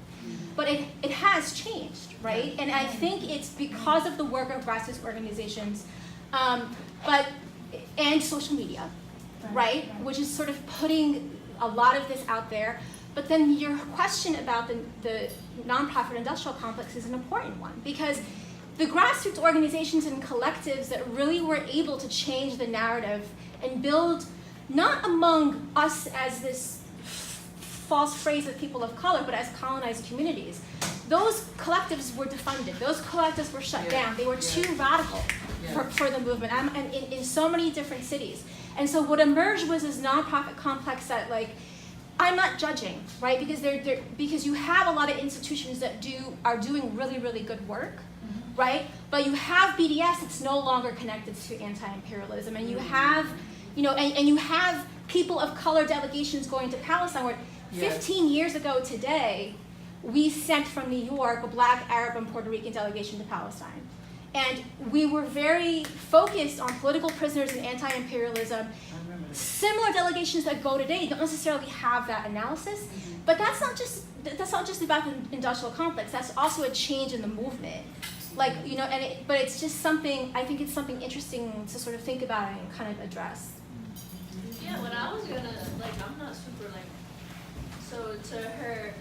But it has changed, right? And I think it's because of the work of grassroots organizations, and social media, right? Which is sort of putting a lot of this out there. But then your question about the nonprofit industrial complex is an important one, because the grassroots organizations and collectives that really were able to change the narrative and build, not among us as this false phrase of people of color, but as colonized communities, those collectives were defunded. Those collectives were shut down. They were too radical for the movement in so many different cities. And so what emerged was this nonprofit complex that, like, I'm not judging, right? Because you have a lot of institutions that are doing really, really good work, right? But you have BDS that's no longer connected to anti-imperialism, and you have, and you have people of color delegations going to Palestine, where 15 years ago today, we sent from New York a Black, Arab, and Puerto Rican delegation to Palestine. And we were very focused on political prisoners and anti-imperialism. Similar delegations that go today don't necessarily have that analysis, but that's not just about the industrial complex. That's also a change in the movement, but it's just something. I think it's something interesting to sort of think about and kind of address. Yeah, when I was gonna I'm not super so to her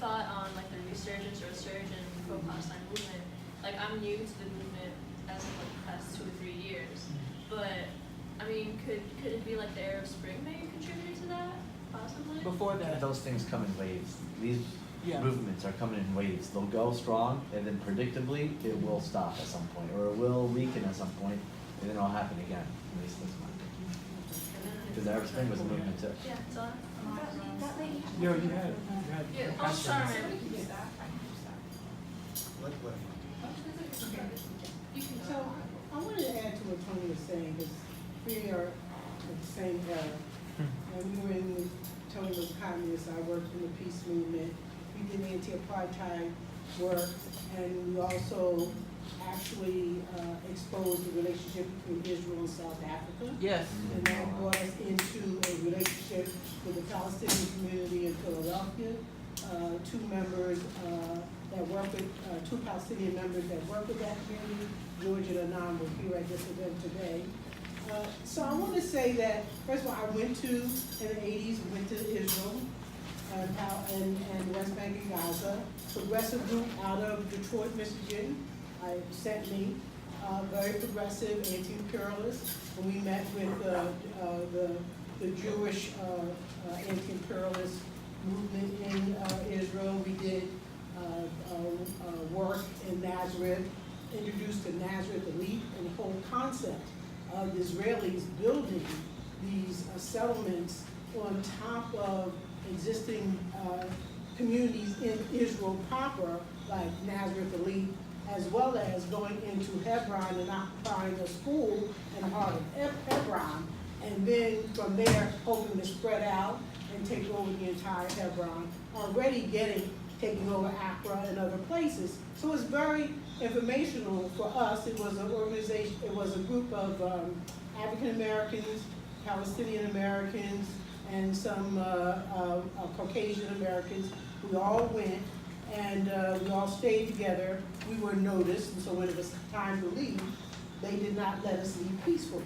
thought on the resurgence or resurgence pro-Palestine movement. I'm new to the movement as of the past 2 or 3 years, but I mean, could it be the Arab Spring maybe contributed to that, possibly? Before that, Those things come in waves. These Yeah. movements are coming in waves. They'll go strong, and then predictably, it will stop at some point, or it will weaken at some point, and then it'll happen again. At least that's my thinking. Because Arab Spring was a movement too. Yeah, it's on. Yo, you had. Yeah. Oh, sorry, man. So, I wanted to add to what Tony was saying, because we are of the same era. And we were in, Tony was a communist, I worked in the peace movement. We did anti-apartheid work, and we also actually exposed the relationship between Israel and South Africa. Yes. And that brought us into a relationship with the Palestinian community in Philadelphia. Two members that work with, two Palestinian members that work with that community, George and Ahmad, were here at this event today. So I want to say that, first of all, I went to, in the 80s, went to Israel and West Bank and Gaza. Progressive group out of Detroit, Michigan, sent me, very progressive, anti-imperialist. When we met with the Jewish anti-imperialist movement in Israel, we did work in Nazareth, introduced to Nazareth elite, and the whole concept of the Israelis building these settlements on top of existing communities in Israel proper, like Nazareth elite, as well as going into Hebron and occupying a school in the heart of Hebron, and then from there hoping to spread out and take over the entire Hebron, already taking over Accra and other places. So it's very informational for us. It was an organization, it was a group of African Americans, Palestinian Americans, and some Caucasian Americans. We all went, and we all stayed together. We were noticed, and so when it was time to leave, they did not let us leave peacefully.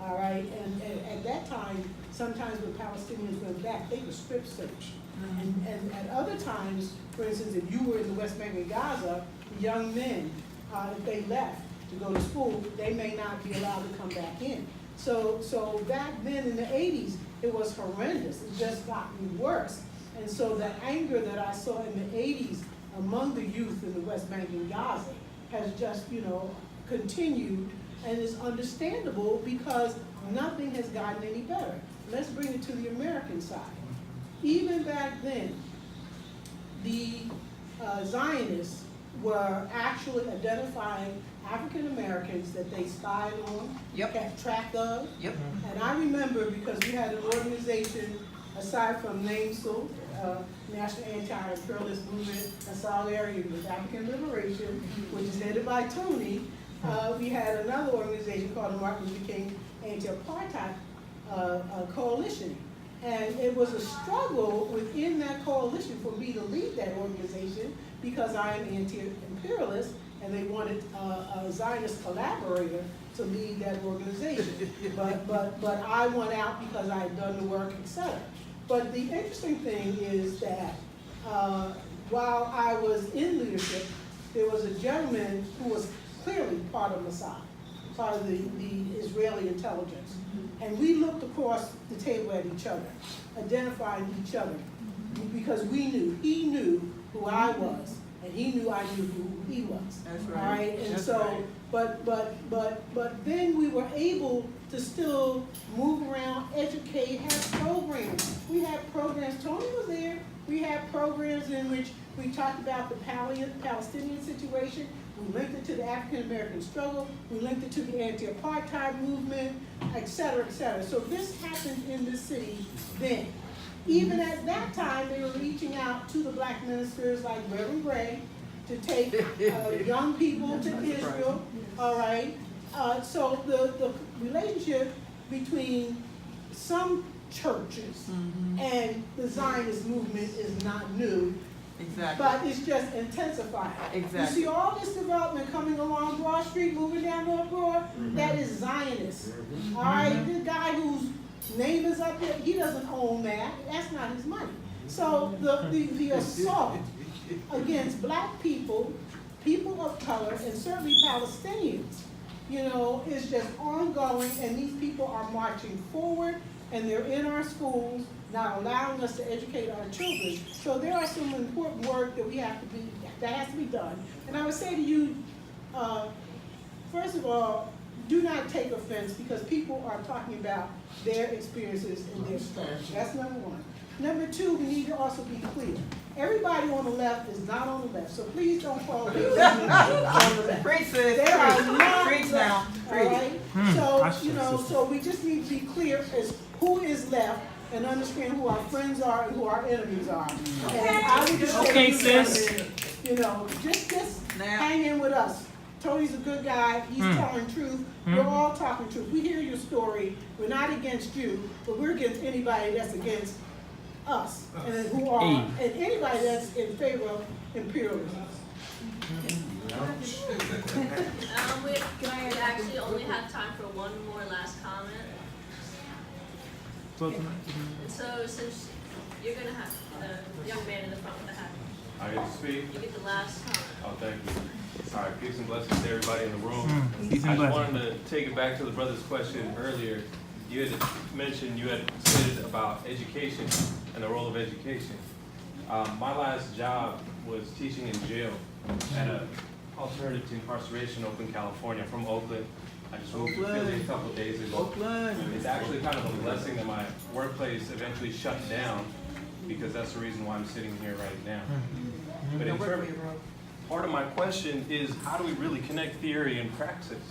All right, and at that time, sometimes when Palestinians went back, they were strip searched. And at other times, for instance, if you were in the West Bank of Gaza, young men, if they left to go to school, they may not be allowed to come back in. So back then in the 80s, it was horrendous. It just gotten worse. And so the anger that I saw in the 80s among the youth in the West Bank and Gaza has just, continued, and is understandable because nothing has gotten any better. Let's bring it to the American side. Even back then, the Zionists were actually identifying African Americans that they spied on, kept track of. And I remember, because we had an organization, aside from NAMSL, National Anti-Imperialist Movement and Solidarity with African Liberation, which is headed by Tony, we had another organization called the Martin Luther King Anti-Apartheid Coalition. And it was a struggle within that coalition for me to lead that organization because I am anti-imperialist, and they wanted a Zionist collaborator to lead that organization. But I went out because I had done the work, etc. But the interesting thing is that while I was in leadership, there was a gentleman who was clearly part of Mossad, part of the Israeli intelligence. And we looked across the table at each other, identifying each other, because we knew, he knew who I was, and he knew I knew who he was. That's right. All right? And That's so, right. but then we were able to still move around, educate, have programs. We had programs, Tony was there, we had programs in which we talked about the Palestinian situation. We linked it to the African-American struggle. We linked it to the anti-apartheid movement, et cetera, et cetera. So this happened in the city then. Even at that time, they were reaching out to the black ministers like Reverend Gray to take young people to Israel, all right? So the relationship between some churches and the Zionist movement is not new. Exactly. But it's just intensified. Exactly. You see all this development coming along Broad Street, moving down North Broad, that is Zionist. All right, the guy whose name is up there, he doesn't own that. That's not his money. So the assault against black people, people of color, and certainly Palestinians, is just ongoing, and these people are marching forward, and they're in our schools, not allowing us to educate our children. So there are some important work that that has to be done. And I would say to you, first of all, do not take offense because people are talking about their experiences and their stories. That's number one. Number two, we need to also be clear. Everybody on the left is not on the left, so please don't fall into on the left. Preach, sis. They are not Preach now. left, all right? So, so we just need to be clear as who is left and understand who our friends are and who our enemies are. And I would just say, Okay, sis. just hang in with us. Tony's a good guy. He's telling truth. We're all talking truth. We hear your story. We're not against you, but we're against anybody that's against us and and anybody that's in favor of imperialism. We actually only have time for one more last comment. So since you're gonna have the young man in the front with the hat, I get to speak? you get the last comment. Oh, thank you. All right, peace and blessings to everybody in the room. I just wanted to take it back to the brother's question earlier. You had mentioned, you had said about education and the role of education. My last job was teaching in jail at an alternative to incarceration, Oakland, California. I'm from Oakland. I just moved to Philly a couple of days ago. Oakland. It's actually kind of a blessing that my workplace eventually shut down because that's the reason why I'm sitting here right now. But in terms, part of my question is, how do we really connect theory and praxis?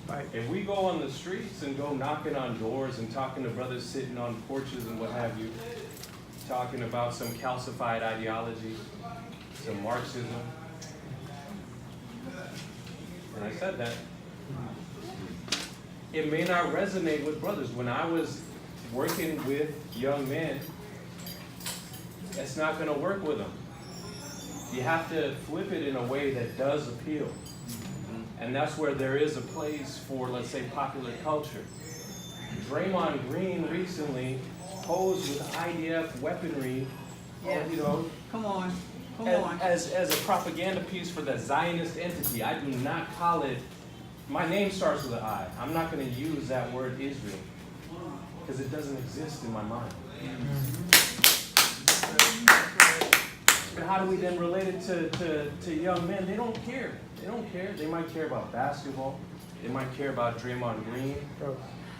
Right. If we go on the streets and go knocking on doors and talking to brothers sitting on porches and what have you, talking about some calcified ideology, some Marxism, and I said that, it may not resonate with brothers. When I was working with young men, it's not going to work with them. You have to flip it in a way that does appeal. And that's where there is a place for, let's say, popular culture. Draymond Green recently posed with IDF weaponry, Come on. as a propaganda piece for the Zionist entity. I do not call it, my name starts with an I. I'm not going to use that word Israel, because it doesn't exist in my mind. But how do we then relate it to young men? They don't care. They don't care. They might care about basketball. They might care about Draymond Green.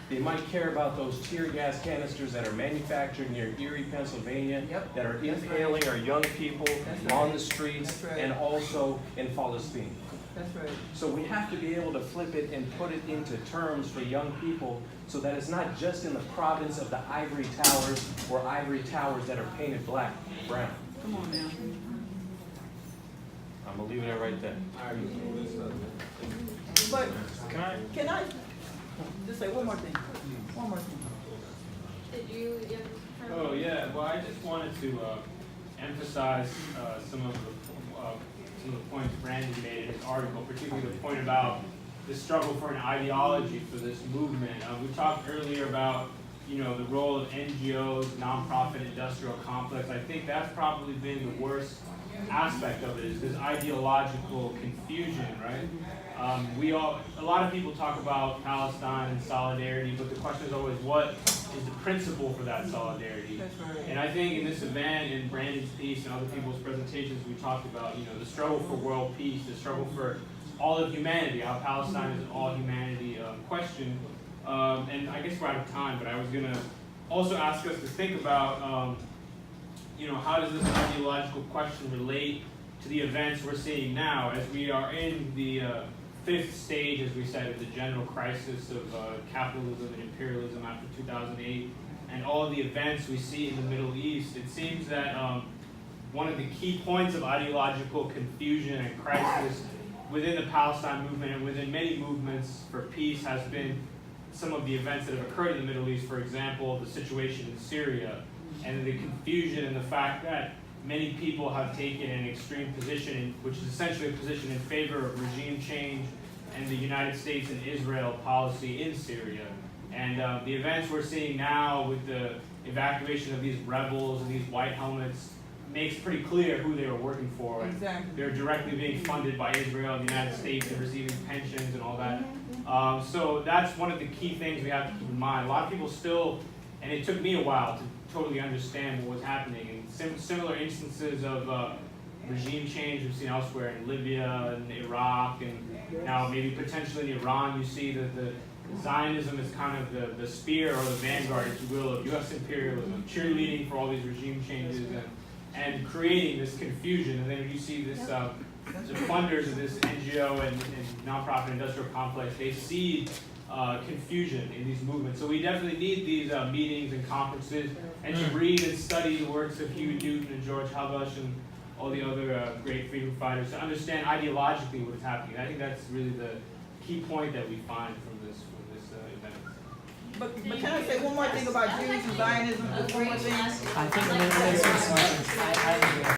They might care about those tear gas canisters that are manufactured near Erie, Pennsylvania, that are impaling our young people on the streets and also in Palestine. That's right. So we have to be able to flip it and put it into terms for young people so that it's not just in the province of the ivory towers or ivory towers that are painted black, brown. Come on now. I'm gonna leave it at right there. But can I just say one more thing? One more thing. Did you? Oh yeah. Well, I just wanted to emphasize some of the points Brandon made in his article, particularly the point about the struggle for an ideology for this movement. We talked earlier about the role of NGOs, nonprofit industrial complex. I think that's probably been the worst aspect of it, is this ideological confusion, right? A lot of people talk about Palestine and solidarity, but the question is always, what is the principle for that solidarity? And I think in this event, in Brandon's piece and other people's presentations, we talked about, the struggle for world peace, the struggle for all of humanity, how Palestine is an all humanity question. And I guess we're out of time, but I was gonna also ask us to think about, how does this ideological question relate to the events we're seeing now, as we are in the fifth stage, as we said, of the general crisis of capitalism and imperialism after 2008, and all of the events we see in the Middle East. It seems that one of the key points of ideological confusion and crisis within the Palestine movement and within many movements for peace has been some of the events that have occurred in the Middle East. For example, the situation in Syria, and the confusion and the fact that many people have taken an extreme position, which is essentially a position in favor of regime change and the United States and Israel policy in Syria. And the events we're seeing now with the evacuation of these rebels and these white helmets makes pretty clear who they were working for. And they're directly being funded by Israel and the United States and receiving pensions and all that. So that's one of the key things we have to keep in mind. A lot of people still, and it took me a while to totally understand what was happening. And similar instances of regime change we've seen elsewhere in Libya and Iraq, and now maybe potentially in Iran. You see that the Zionism is kind of the spear or the vanguard, if you will, of U.S. imperialism, cheerleading for all these regime changes and creating this confusion. And then you see this, the funders of this NGO and nonprofit industrial complex, they see confusion in these movements. So we definitely need these meetings and conferences, and to read and study the works of Huey Newton and George Habash and all the other great freedom fighters to understand ideologically what is happening. I think that's really the key point that we find from this event. But can I say one more thing about Jews and Zionism? Just one more thing. I think there's some